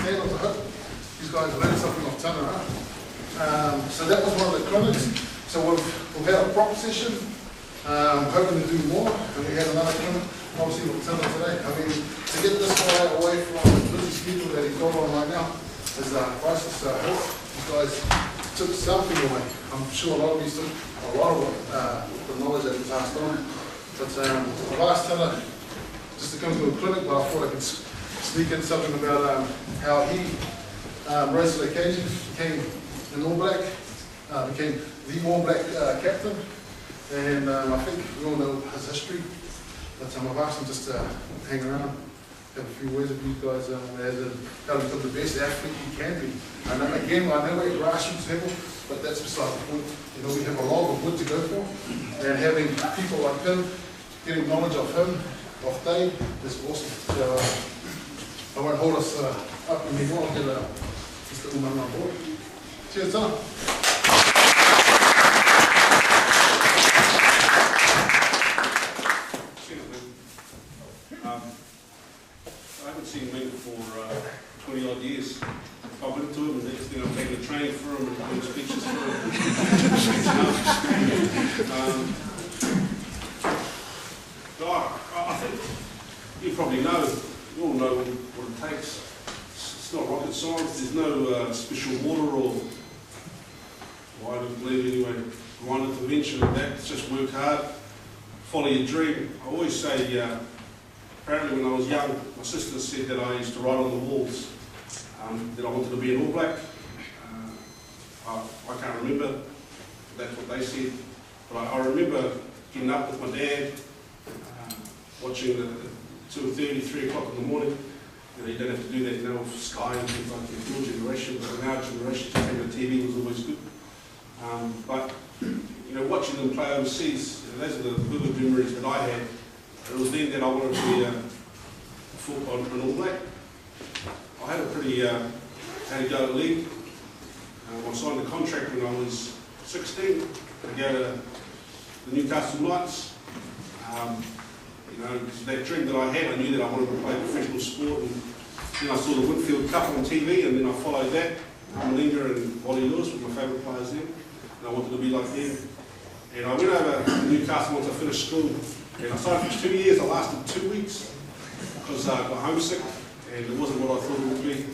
hand on the hip. These guys learned something off Tana, huh? So that was one of the clinics. So we've had a prop session, hoping to do more, and we had another clinic, obviously with Tana today. I mean, to get this guy away from the busy schedule that he's got on right now is priceless. These guys took something away. I'm sure a lot of you took a lot of the knowledge that he passed on. But I've asked Tana just to come to a clinic, but I thought I could sneak in something about how he rose to the occasion, became an All Black, became the All Black captain, and I think we all know his history. But I've asked him just to hang around, have a few words with you guys as how to become the best athlete he can be. And again, I know we're at grassroots level, but that's beside the point. You know, we have a lot of wood to go for, and having people like him, getting knowledge of him, of Dave, is awesome. So I won't hold us up anymore. I'll get Mr. Uman on board. Cheers, Tana. I haven't seen Ming for 20 odd years. I went to him and next thing I'm taking a training for him and doing speeches for him. I think you probably know, you all know what it takes. It's not rocket science, there's no special water or, well, I don't believe anyway, one intervention of that. It's just work hard, follow your dream. I always say, apparently when I was young, my sister said that I used to write on the walls that I wanted to be an All Black. I can't remember if that's what they said, but I remember getting up with my dad, watching the 2:30, 3 o'clock in the morning. You know, you don't have to do that now with Sky and things like that. Your generation, but in our generation, having the TV was always good. But you know, watching them play overseas, you know, those are the vivid memories that I had. It was then that I wanted to be an All Black. I had a pretty had to go to league. I signed the contract when I was 16 to go to the Newcastle Knights. You know, that dream that I had, I knew that I wanted to play professional sport, and then I saw the Whitfield Cup on TV, and then I followed that. Malinga and Wally Lewis were my favourite players then, and I wanted to be like them. And I went over to Newcastle once I finished school, and I signed for 2 years. I lasted 2 weeks because I got homesick, and it wasn't what I thought it would be.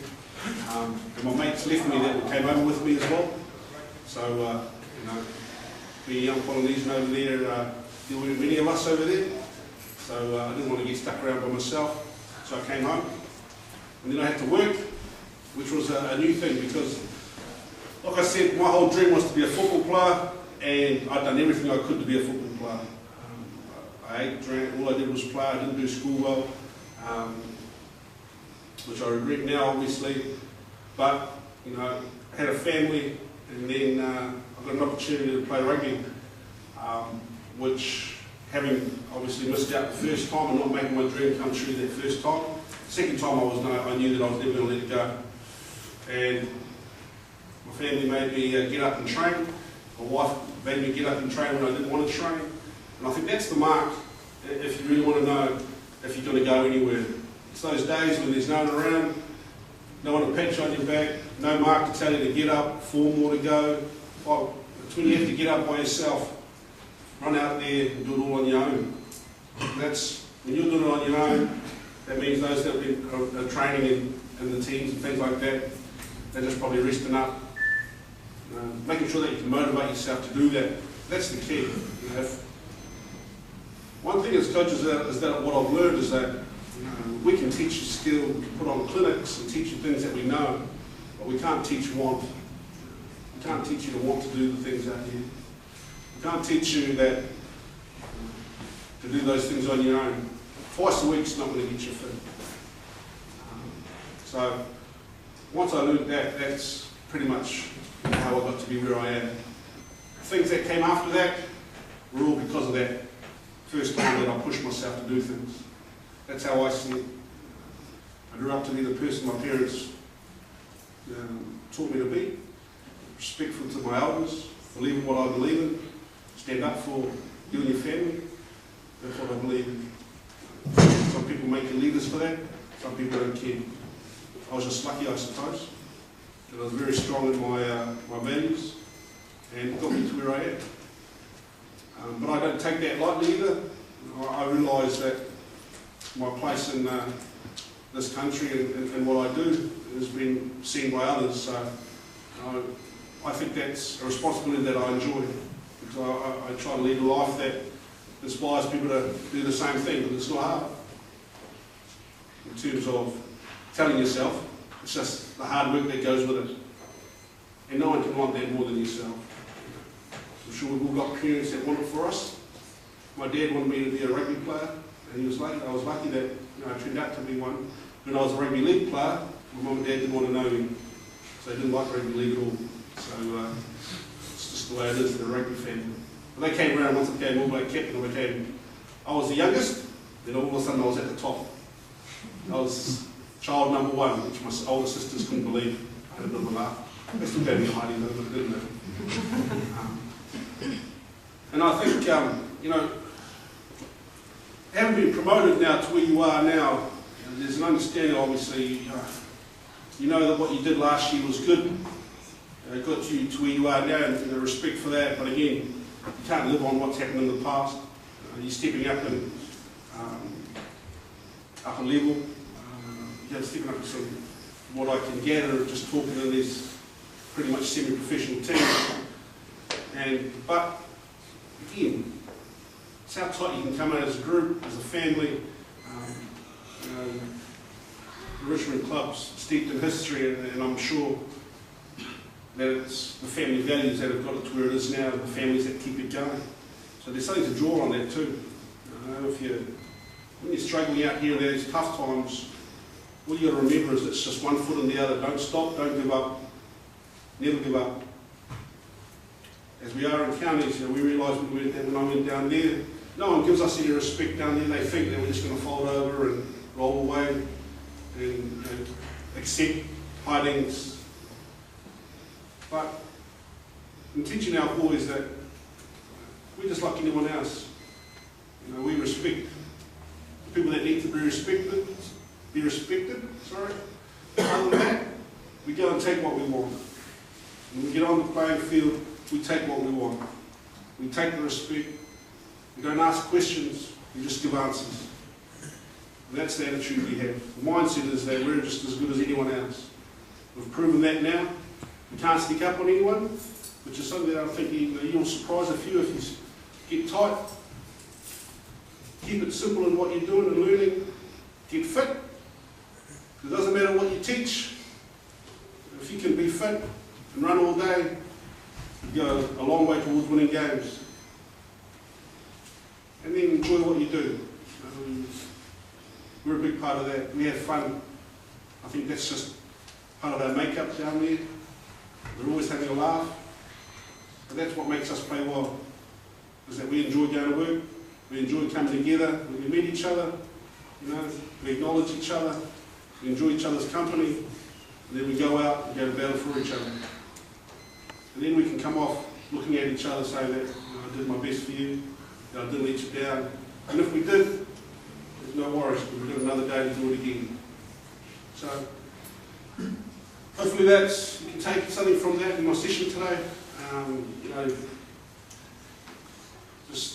And my mates left me that came over with me as well. So, you know, being a young Polynesian over there, there weren't many of us over there. So I didn't want to get stuck around by myself. So I came home. And then I had to work, which was a new thing because, like I said, my whole dream was to be a football player, and I'd done everything I could to be a football player. I ate, drank, all I did was play. I didn't do school well, which I regret now, obviously. But, you know, I had a family, and then I got an opportunity to play rugby, which, having obviously missed out the first time and not making my dream come true that first time, second time I knew that I was never going to let it go. And my family made me get up and train. My wife made me get up and train when I didn't want to train. And I think that's the mark if you really want to know if you're going to go anywhere. It's those days when there's no one around, no one to pat you on your back, no mark to tell you to get up, 4 more to go. Well, it's when you have to get up by yourself, run out there and do it all on your own. That's, when you're doing it on your own, that means those that are training in the teams and things like that, they're just probably resting up. Making sure that you can motivate yourself to do that. That's the key. You know, one thing as coaches is that what I've learned is that we can teach you skill, we can put on clinics and teach you things that we know, but we can't teach want. We can't teach you to want to do the things out here. We can't teach you that to do those things on your own. Twice a week's not going to get you fit. So once I learned that, that's pretty much how I got to be where I am. Things that came after that were all because of that first time that I pushed myself to do things. That's how I see it. I grew up to be the person my parents taught me to be. Respectful to my elders, believe in what I believe in, stand up for you and your family. That's what I believe in. Some people make you leaders for that, some people don't care. I was just lucky, I suppose. And I was very strong in my values, and it got me to where I am. But I don't take that lightly either. I realise that my place in this country and what I do has been seen by others. So I think that's a responsibility that I enjoy, because I try to lead a life that inspires people to do the same thing, but it's not hard. In terms of telling yourself, it's just the hard work that goes with it. And no one can want that more than yourself. I'm sure we've all got parents that want it for us. My dad wanted me to be a rugby player, and he was lucky. I was lucky that I turned out to be one. When I was a rugby league player, my mum and dad didn't want to know me, so they didn't like rugby league at all. So it's just the way it is in a rugby family. But they came around once I became All Black captain. I was the youngest, then all of a sudden I was at the top. I was child number one, which my older sisters couldn't believe. I had a bit of a laugh. They still gave me a hiding though, but didn't they? And I think, having been promoted now to where you are now, there's an understanding, obviously, you know that what you did last year was good. It got you to where you are now, and respect for that. But again, you can't live on what's happened in the past. You're stepping up in up a level. You're stepping up to some, what I can gather, just talking to these pretty much semi-professional teams. But again, it's how tight you can come out as a group, as a family. The Richmond club's steeped in history, and I'm sure that it's the family values that have got it to where it is now, the families that keep it going. So there's something to draw on that too. When you're struggling out here in these tough times, all you've got to remember is it's just one foot in the other. Don't stop, don't give up, never give up. As we are in counties, we realise when I went down there, no one gives us any respect down there. They think that we're just going to fold over and roll away and accept hidings. But in teaching our boys that we're just like anyone else. We respect the people that need to be respected. Other than that, we go and take what we want. When we get on the playing field, we take what we want. We take the respect. We don't ask questions, we just give answers. And that's the attitude we have. The mindset is that we're just as good as anyone else. We've proven that now. We can't stick up on anyone, which is something that I think you'll surprise a few if you get tight. Keep it simple in what you're doing and learning. Get fit. It doesn't matter what you teach. If you can be fit and run all day, you go a long way towards winning games. And then enjoy what you do. We're a big part of that. We have fun. I think that's just part of our makeup down there. We're always having a laugh. But that's what makes us play well, is that we enjoy going to work, we enjoy coming together, we meet each other, we acknowledge each other, we enjoy each other's company, and then we go out and go to battle for each other. And then we can come off looking at each other, saying that I did my best for you, that I didn't let you down. And if we did, there's no worries, we've got another day to do it again. So, hopefully you can take something from that in my session today.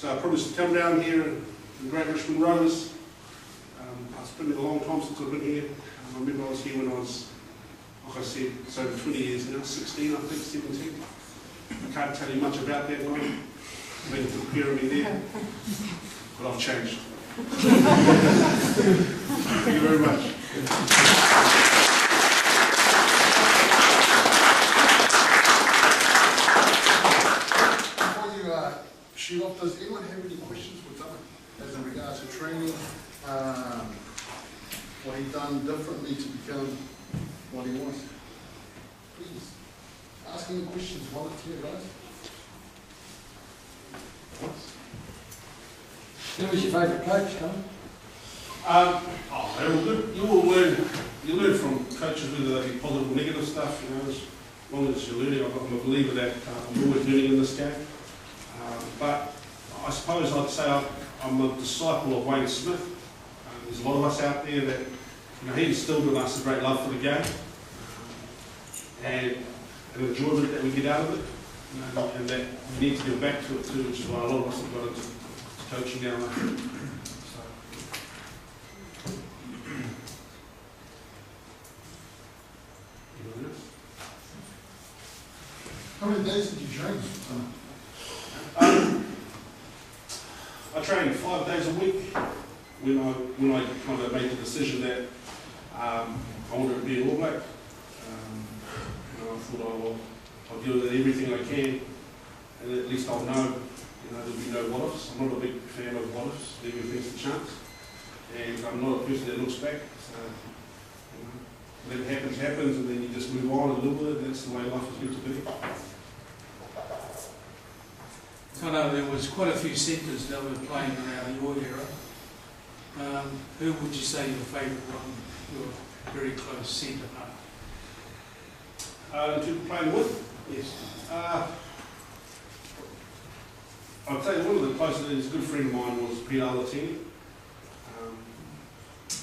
Probably to come down here in the great Richmond Rovers. It's been a long time since I've been here. I remember I was here when I was, like I said, it's over 20 years now, 16 I think, 17. I can't tell you much about that one. Been preparing me there, but I've changed. Thank you very much. Shoot off, does anyone have any questions for Dana as in regards to training, what he done differently to become what he was? Please, ask any questions, volunteer guys. Who was your favourite coach, Tom? They're all good. You learn from coaches, whether they be positive or negative stuff, as long as you're learning. I'm a believer that I'm always learning in this game. But I suppose I'd say I'm a disciple of Wayne Smith. There's a lot of us out there that he instilled in us a great love for the game and an enjoyment that we get out of it, and that we need to give back to it too, which is why a lot of us have got into coaching now. How many days did you train? I trained 5 days a week when I kind of made the decision that I wanted to be an All Black. I thought I'll do everything I can, and at least I'll know, there'll be no what-ifs. I'm not a big fan of what-ifs, leaving things to chance, and I'm not a person that looks back. So, when it happens, happens, and then you just move on and live with it. That's the way life is meant to be. I know there was quite a few centres that were playing around your era. Who would you say your favourite one, your very close centre partner? To playing with? Yes. I'd say one of the closest, a good friend of mine was Peter Alatini.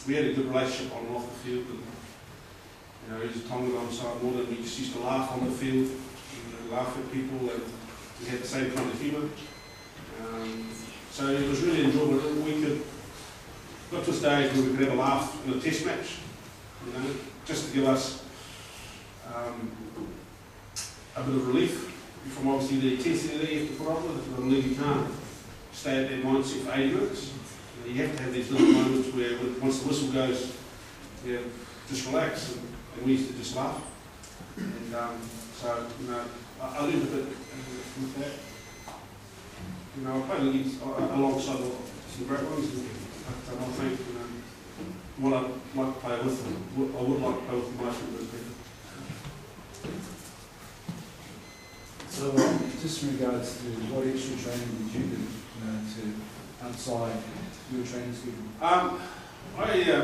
We had a good relationship on and off the field, and he's a Tongan on side more than we just used to laugh on the field, laugh at people, and we had the same kind of humour. So it was really enjoyable. We got to a stage where we could have a laugh in a test match, just to give us a bit of relief from obviously the intensity that you have to put up with. I believe you can't stay at that mindset for 80 minutes. You have to have these little moments where once the whistle goes, just relax, and we used to just laugh. And so, I lived a bit with that. I played against, alongside some great ones, but I think what I'd like to play with, I would like to play with most of those people. So, just in regards to what extra training did you do, to outside your training schedule?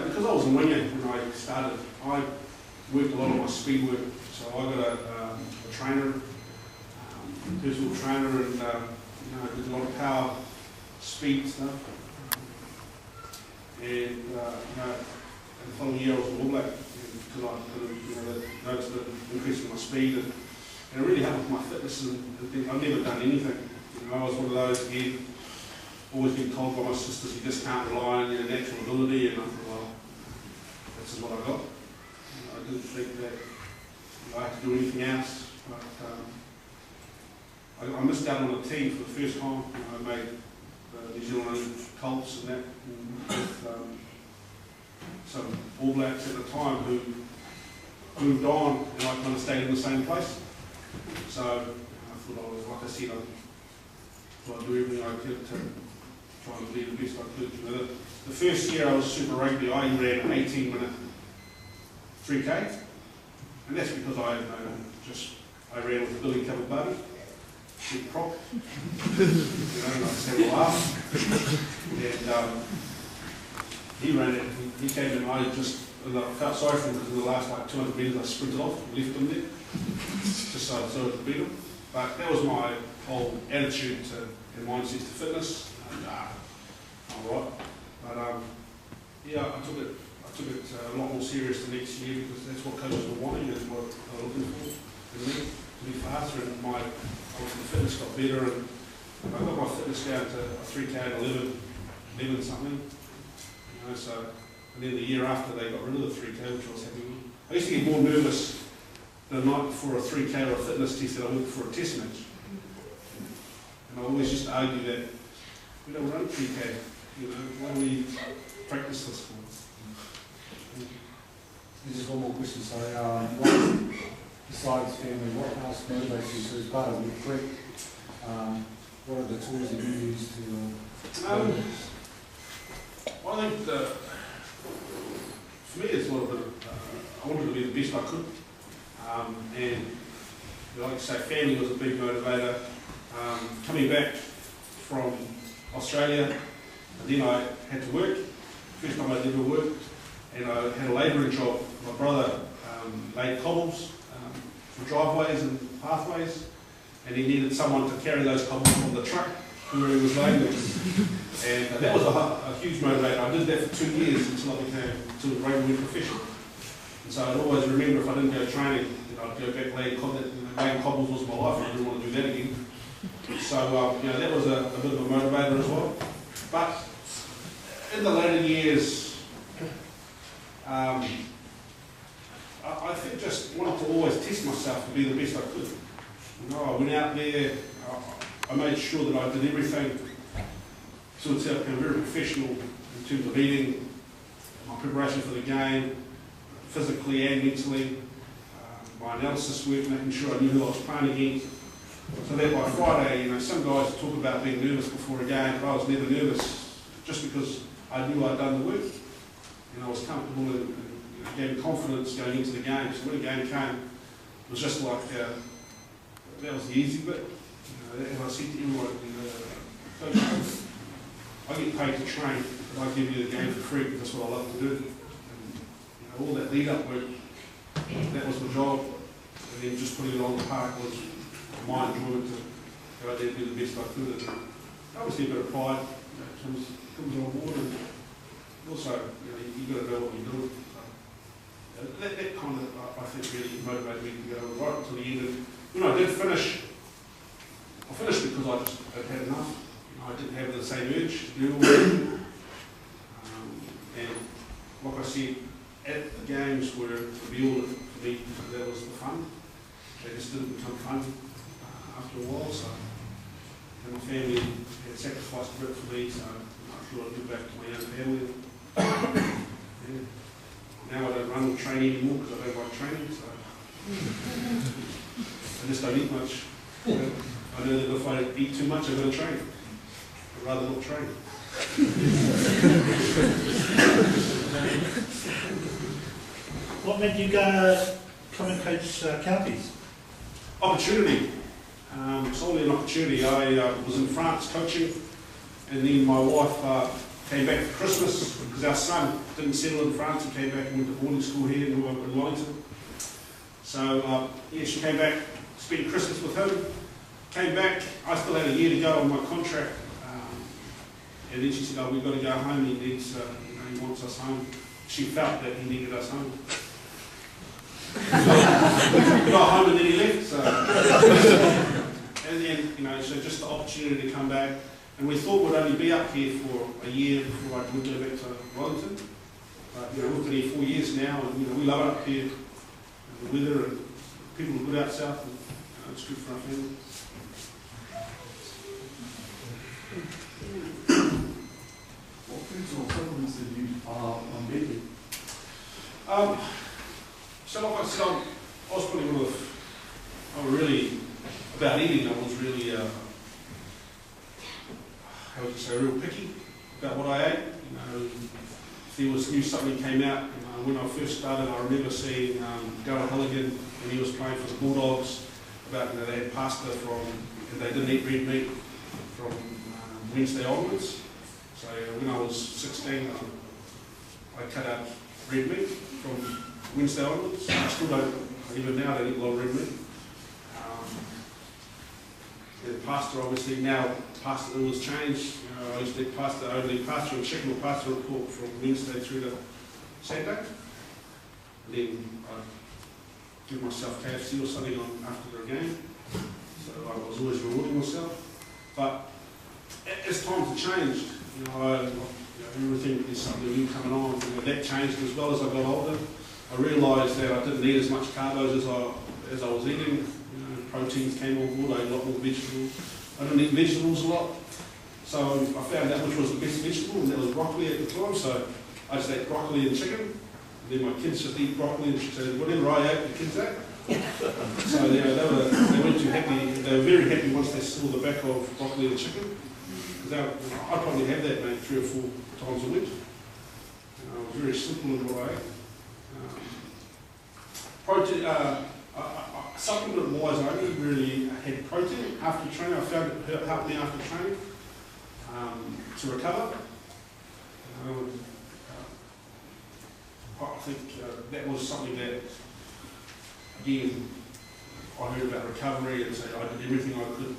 Because I was a winger when I started, I worked a lot of my speed work. So I got a trainer, personal trainer, and did a lot of power, speed stuff. And the following year I was an All Black because I could have noticed an increase in my speed, and it really helped with my fitness and things. I've never done anything. I was one of those, again, always been told by my sisters, you just can't rely on your natural ability, and I thought, well, this is what I got. I didn't think that I had to do anything else, but I missed out on a team for the first time. I made the New Zealand Colts and that, with some All Blacks at the time who moved on, and I kind of stayed in the same place. So I thought like I said, I'd do everything I could to try and be the best I could. The first year I was Super Rugby, I ran an 18-minute 3K, and that's because I ran with a Billy covered buddy, big croc, and I just had a laugh. And he ran it. He came in, and I felt sorry for him because in the last 200 metres I sprinted off and left him there, just so I could beat him. But that was my whole attitude and mindset to fitness. And, I'm all right. But I took it a lot more serious the next year because that's what coaches were wanting and what they were looking for. And me to be faster, and obviously the fitness got better, and I got my fitness down to a 3K at 11 something. So, and then the year after they got rid of the 3K, which I was happy with. I used to get more nervous the night before a 3K or a fitness test than I would for a test match. And I always used to argue that we don't run 3K. What do we practice this for? There's just one more question, sorry. Besides family, what else motivates you? So as part of your prep, what are the tools that you use to... Well, I think for me it's a lot of I wanted to be the best I could. And like I say, family was a big motivator. Coming back from Australia, and then I had to work. First time I'd ever worked, and I had a labouring job. My brother laid cobbles for driveways and pathways, and he needed someone to carry those cobbles from the truck where he was laying there. And that was a huge motivator. I did that for 2 years until I became a rugby professional. And so I'd always remember if I didn't go training, I'd go back laying cobbles was my life, and I didn't want to do that again. So that was a bit of a motivator as well. But in the later years, I think just wanted to always test myself to be the best I could. I went out there, I made sure that I did everything to become very professional in terms of eating, my preparation for the game, physically and mentally, my analysis work, making sure I knew who I was playing against. So that by Friday, some guys talk about being nervous before a game, but I was never nervous just because I knew I'd done the work and I was comfortable and gave me confidence going into the game. So when the game came, it was just like, that was the easy bit. As I said to everyone, Coach, I get paid to train, but I give you the game for free because that's what I love to do. And, all that lead-up work, that was my job, and then just putting it on the park was my enjoyment to go out there and do the best I could. And obviously a bit of pride comes on board, and also you've got to know what you're doing. That kind of, I think, really motivated me to go right until the end. And when I did finish, I finished because I just had enough. I didn't have the same urge to do all that. And like I said, at the games were to be all for me, that was the fun. They just didn't become fun after a while. So, and my family had sacrificed a bit for me, so I thought I'd give back to my own family. Yeah. Now I don't run or train anymore because I don't like training, so I just don't eat much. I know that if I eat too much, I'm going to train. I'd rather not train. What made you go come and coach counties? Opportunity. Solely an opportunity. I was in France coaching, and then my wife came back for Christmas because our son didn't settle in France. He came back and went to boarding school here in Wellington. So she came back, spent Christmas with him, came back. I still had a year to go on my contract, and then she said, "Oh, we've got to go home. He needs, he wants us home." She felt that he needed us home. We got home and then he left. So, and then so just the opportunity to come back. And we thought we'd only be up here for a year before I would go back to Wellington. But we've been here 4 years now, and we love it up here. The weather and people are good out south, and it's good for our family. What foods or supplements did you on daily? So like I said, I was probably really, about eating, I was really, how would you say, real picky about what I ate. If there was new something came out, when I first started, I remember seeing Darryl Halligan when he was playing for the Bulldogs, about they had pasta and they didn't eat red meat from Wednesday onwards. So when I was 16, I cut out red meat from Wednesday onwards. I still don't, even now I don't eat a lot of red meat. The pasta, obviously, now pasta was changed. I used to eat pasta, I only eat pasta and chicken or pasta and pork from Wednesday through to Saturday. And then I'd give myself KFC or something after the game. So I was always rewarding myself. But as times have changed, everything is something new coming on. That changed as well as I got older. I realised that I didn't need as much carbs as I was eating. Proteins came on board, I ate a lot more vegetables. I didn't eat vegetables a lot. So I found out which was the best vegetable, and that was broccoli at the time. So I just ate broccoli and chicken. And then my kids just eat broccoli and chicken. So whatever I ate, the kids ate. So they weren't too happy. They were very happy once they saw the back of broccoli and chicken. Because I'd probably have that made 3 or 4 times a week. I was very simple in what I ate. Protein, supplement-wise, I only really had protein after training. I found it helped me after training to recover. I think that was something that, again, I heard about recovery and say I did everything I could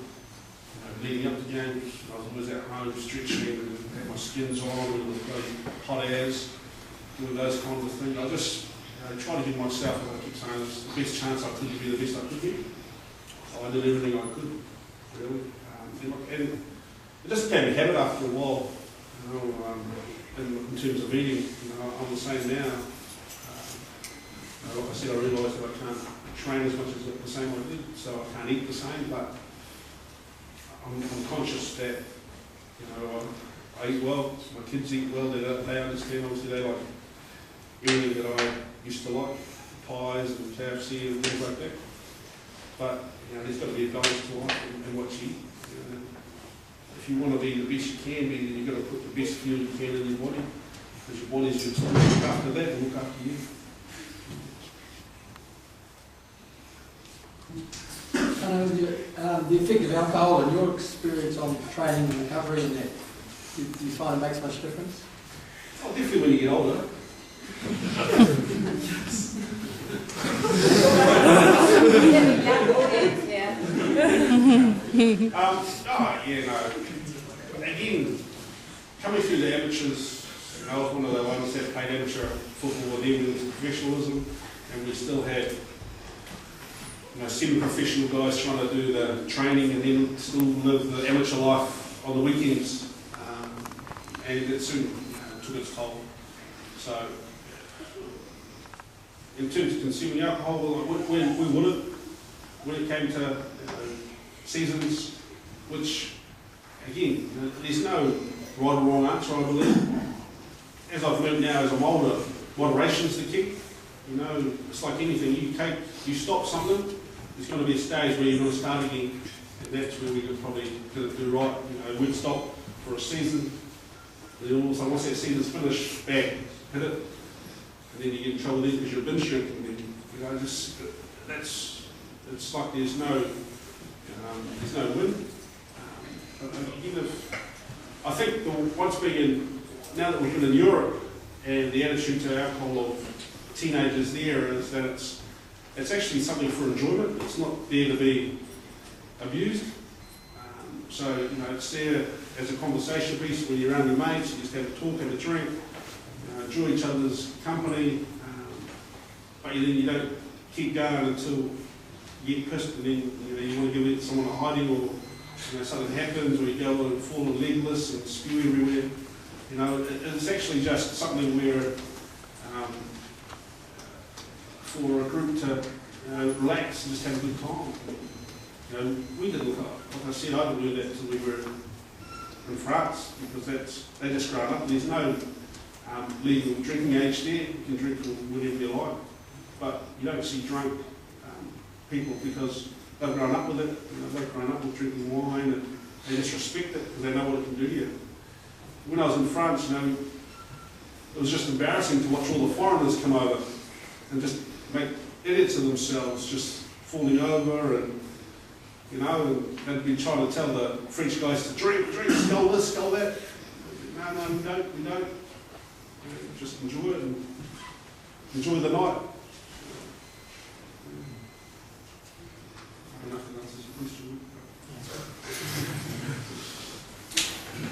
leading up to games, I was always at home stretching and had my skins on and the bloody hot airs, doing those kinds of things. I just try to give myself, as I keep saying, it's the best chance I could to be the best I could be. So I did everything I could, really. And it just became a habit after a while, in terms of eating. I'm the same now. Like I said, I realised that I can't train as much as the same I did, so I can't eat the same, but I'm conscious that, I eat well, my kids eat well, they understand, obviously they like everything that I used to like, pies and KFC and things like that. But, there's got to be a balance to life and what you eat. If you want to be the best you can be, then you've got to put the best fuel you can in your body, because your body's your tool to look after that and look after you. The effect of alcohol and your experience on training and recovery and that, do you find it makes much difference? Oh, definitely when you get older. Again, coming through the amateurs, I was one of the ones that played amateur football and even into professionalism, and we still had semi-professional guys trying to do the training and then still live the amateur life on the weekends, and it soon took its toll. So, in terms of consuming alcohol, we wouldn't when it came to seasons, which, again, there's no right or wrong answer, I believe. As I've learned now as I'm older, moderation's the key. It's like anything, you stop something, there's going to be a stage where you're going to start again, and that's where we could probably do right. We'd stop for a season, and then all of a sudden, once that season's finished, bang, hit it, and then you get in trouble then because you're binge drinking. It's like there's no win. I think once now that we've been in Europe, and the attitude to alcohol of teenagers there is that it's actually something for enjoyment. It's not there to be abused. So it's there as a conversation piece when you're around your mates. You just have a talk, have a drink, enjoy each other's company. But then you don't keep going until you get pissed, and then you want to give someone a hiding, or something happens, or you go and fall in legless and spew everywhere. It's actually just something where for a group to relax and just have a good time. We didn't, like I said, I didn't do that until we were in France, because they just grown up. There's no legal drinking age there. You can drink whatever you like, but you don't see drunk people because they've grown up with it. They've grown up with drinking wine, and they just respect it because they know what it can do to you. When I was in France, it was just embarrassing to watch all the foreigners come over and just make idiots of themselves, just falling over, and and they'd be trying to tell the French guys to drink, scull this, scull that. No, we don't. Just enjoy it and enjoy the night. I don't know if that answers your question.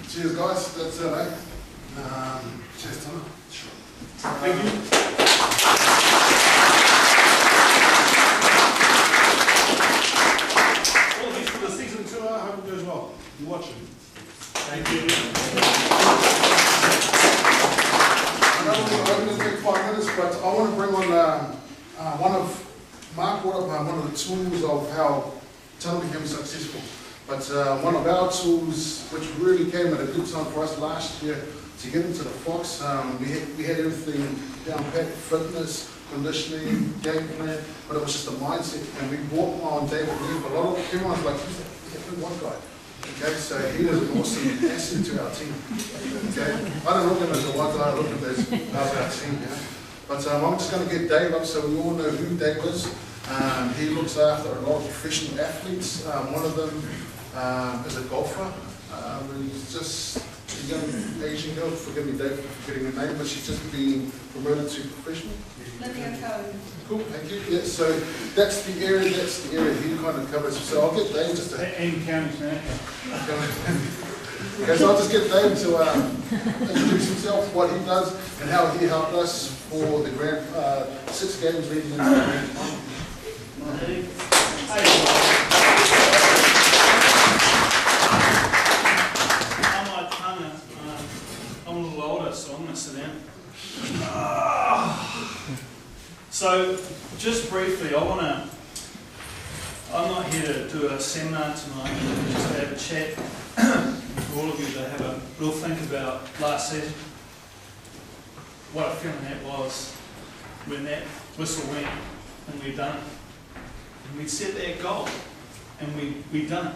Cheers, guys. That's it, eh? Cheers, Tom. Sure. Thank you. All the best for the season tour. I hope it goes well. You're watching. Thank you. I know we're going to take 5 minutes, but I want to bring on Mark brought up one of the tools of how Tana became successful. But one of our tools, which really came at a good time for us last year to get into the Fox, we had everything down pat: fitness, conditioning, game plan, but it was just a mindset. And we brought on David Lee. A lot of everyone's like, he's a good one guy. Okay, so he was an awesome asset to our team. Okay, I don't look at him as a one guy, I look at him as our team. Yeah? But I'm just going to get Dave up so we all know who Dave is. He looks after a lot of professional athletes. One of them is a golfer. He's a young Asian girl, forgive me Dave for forgetting her name, but she's just been promoted to professional. Lydia Cohen. Cool, thank you. Yeah, so that's the area he kind of covers. So I'll get Dave just to... And county manager. Okay, so I'll just get Dave to introduce himself, what he does, and how he helped us for the grand 6 games leading into the grand final. I'm a little older, so I'm going to sit down. So, just briefly, I'm not here to do a seminar tonight, just to have a chat for all of you to have a real think about last season. What a feeling that was when that whistle went and we'd done it. And we'd set that goal and we'd done it.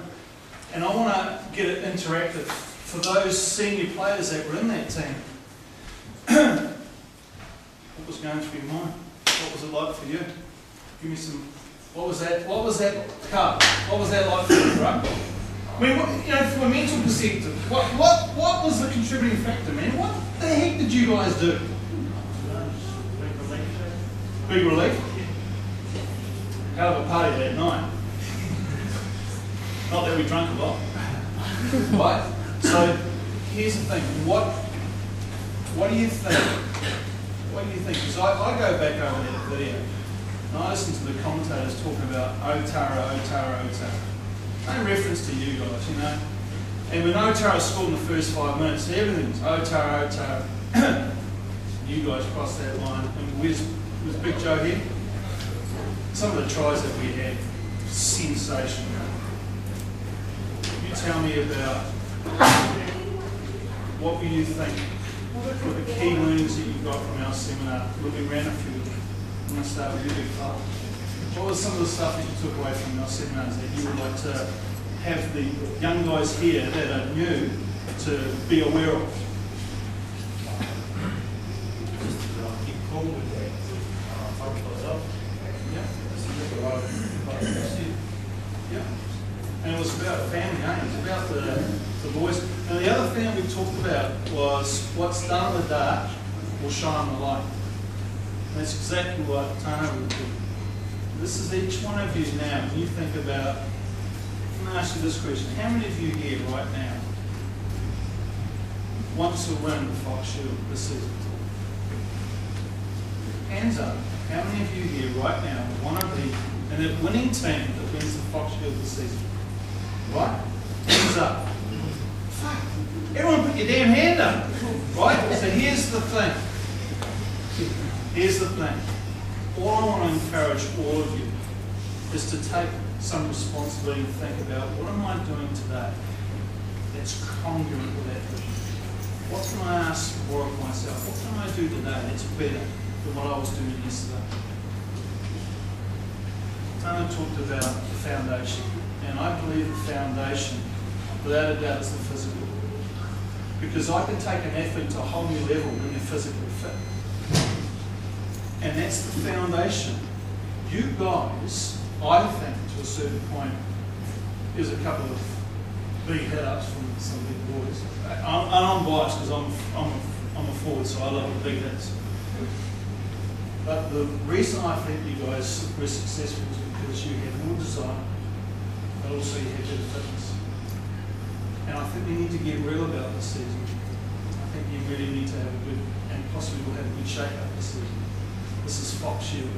And I want to get it interactive for those senior players that were in that team. What was going through your mind? What was it like for you? Give me some. What was that? Carl? What was that like for you, right? I mean, from a mental perspective, what was the contributing factor, man? What the heck did you guys do? Big relief. Hell of a party that night. Not that we drank a lot. Right? So, here's the thing. What do you think? What do you think? Because I go back over that video and I listen to the commentators talking about Otara. No reference to you guys, you know. And when Otara scored in the first 5 minutes, everything's Otara. You guys crossed that line. And was Big Joe here? Some of the tries that we had, sensational. You tell me about what do you think were the key learnings that you got from our seminar, looking around a few of them. I'm going to start with you, Big Fella. What was some of the stuff that you took away from our seminars that you would like to have the young guys here that are new to be aware of? Just keep cool with that. Focus myself. Yeah. And it was about family, eh? It was about the boys. Now the other thing that we talked about was what's done in the dark will shine the light. And that's exactly what Tano would do. This is each one of you now, when you think about, I'm going to ask you this question. How many of you here right now want to win the Fox Shield this season? Hands up. How many of you here right now want to be in a winning team that wins the Fox Shield this season? Right? Hands up. Fuck. Everyone put your damn hand up. Right? So here's the thing. Here's the thing. All I want to encourage all of you is to take some responsibility and think about what am I doing today that's congruent with that vision? What can I ask more of myself? What can I do today that's better than what I was doing yesterday? Tana talked about the foundation, and I believe the foundation, without a doubt, is the physical. Because I can take an athlete to a whole new level when they're physically fit. And that's the foundation. You guys, I think, to a certain point, there's a couple of big hit-ups from some big boys. I'm biased because I'm a forward, so I love the big hits. But the reason I think you guys were successful is because you had more desire, but also you had better fitness. And I think we need to get real about this season. I think you really need to have a good, and possibly we'll have a good shake-up this season. This is Fox Shield.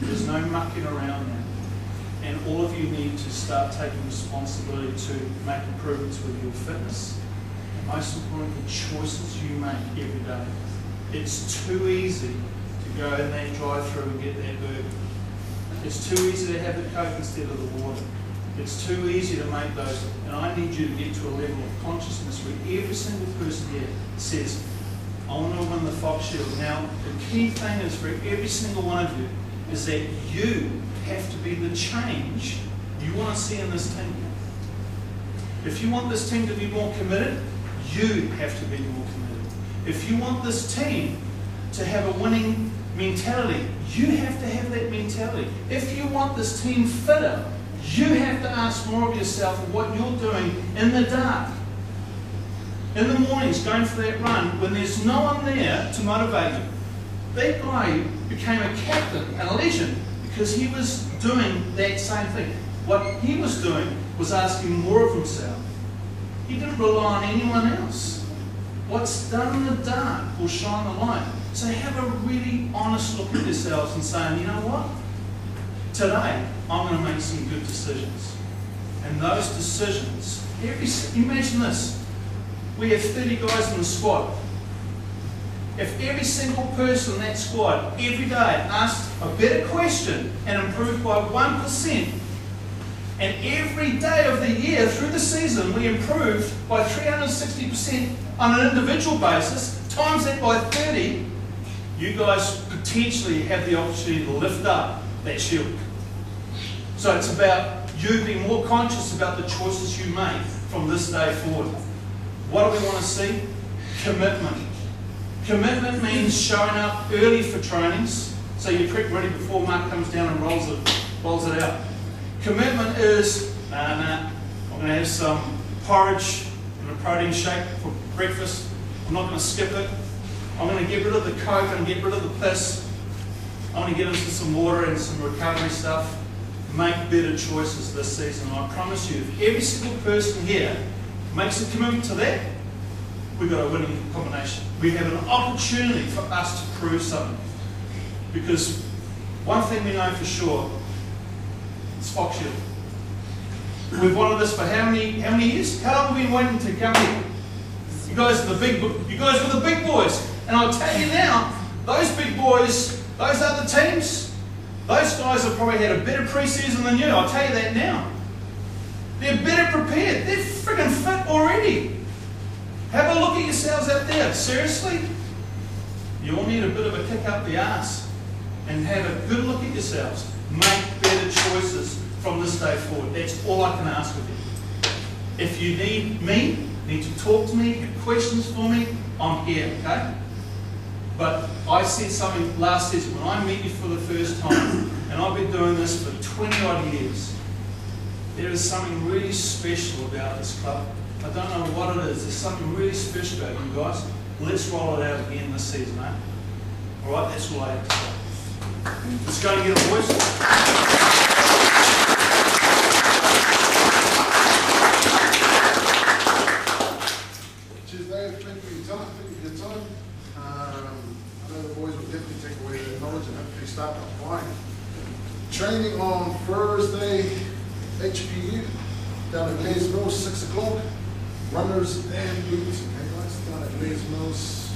There's no mucking around now. And all of you need to start taking responsibility to make improvements with your fitness. And most importantly, the choices you make every day. It's too easy to go in that drive-through and get that burger. It's too easy to have the Coke instead of the water. It's too easy to make those. And I need you to get to a level of consciousness where every single person here says, I want to win the Fox Shield. Now, the key thing is for every single one of you is that you have to be the change you want to see in this team. If you want this team to be more committed, you have to be more committed. If you want this team to have a winning mentality, you have to have that mentality. If you want this team fitter, you have to ask more of yourself of what you're doing in the dark. in the mornings going for that run when there's no one there to motivate him. That guy became a captain and a legend because he was doing that same thing. What he was doing was asking more of himself. He didn't rely on anyone else. What's done in the dark will shine the light. So have a really honest look at yourselves and saying, you know what? Today, I'm going to make some good decisions. And those decisions, imagine this. We have 30 guys in the squad. If every single person in that squad every day asked a better question and improved by 1%, and every day of the year through the season we improved by 360% on an individual basis, times that by 30, you guys potentially have the opportunity to lift up that shield. So it's about you being more conscious about the choices you make from this day forward. What do we want to see? Commitment. Commitment means showing up early for trainings, so you're prep ready before Mark comes down and rolls it out. Commitment is, I'm going to have some porridge and a protein shake for breakfast. I'm not going to skip it. I'm going to get rid of the coke and get rid of the piss. I'm going to get into some water and some recovery stuff. Make better choices this season. I promise you, if every single person here makes a commitment to that, we've got a winning combination. We have an opportunity for us to prove something. Because one thing we know for sure, it's Fox Shield. We've wanted this for how many years? How long have we been waiting to come here? You guys were the big boys. And I'll tell you now, those big boys, those other teams, those guys have probably had a better pre-season than you. I'll tell you that now. They're better prepared. They're friggin' fit already. Have a look at yourselves out there. Seriously? You all need a bit of a kick up the arse and have a good look at yourselves. Make better choices from this day forward. That's all I can ask of you. If you need to talk to me, have questions for me, I'm here, okay? But I said something last season when I met you for the first time, and I've been doing this for 20 odd years. There is something really special about this club. I don't know what it is. There's something really special about you guys. Let's roll it out again this season, eh? Alright, that's all I have to say. Let's go and get a voice. Cheers, Dave. Thank you for your time. Thank you for your time. I know the boys will definitely take away their knowledge and hopefully start applying. Training on Thursday, HPU, down at Les Mills, 6 o'clock. Runners and boots. Okay, guys, down at Les Mills.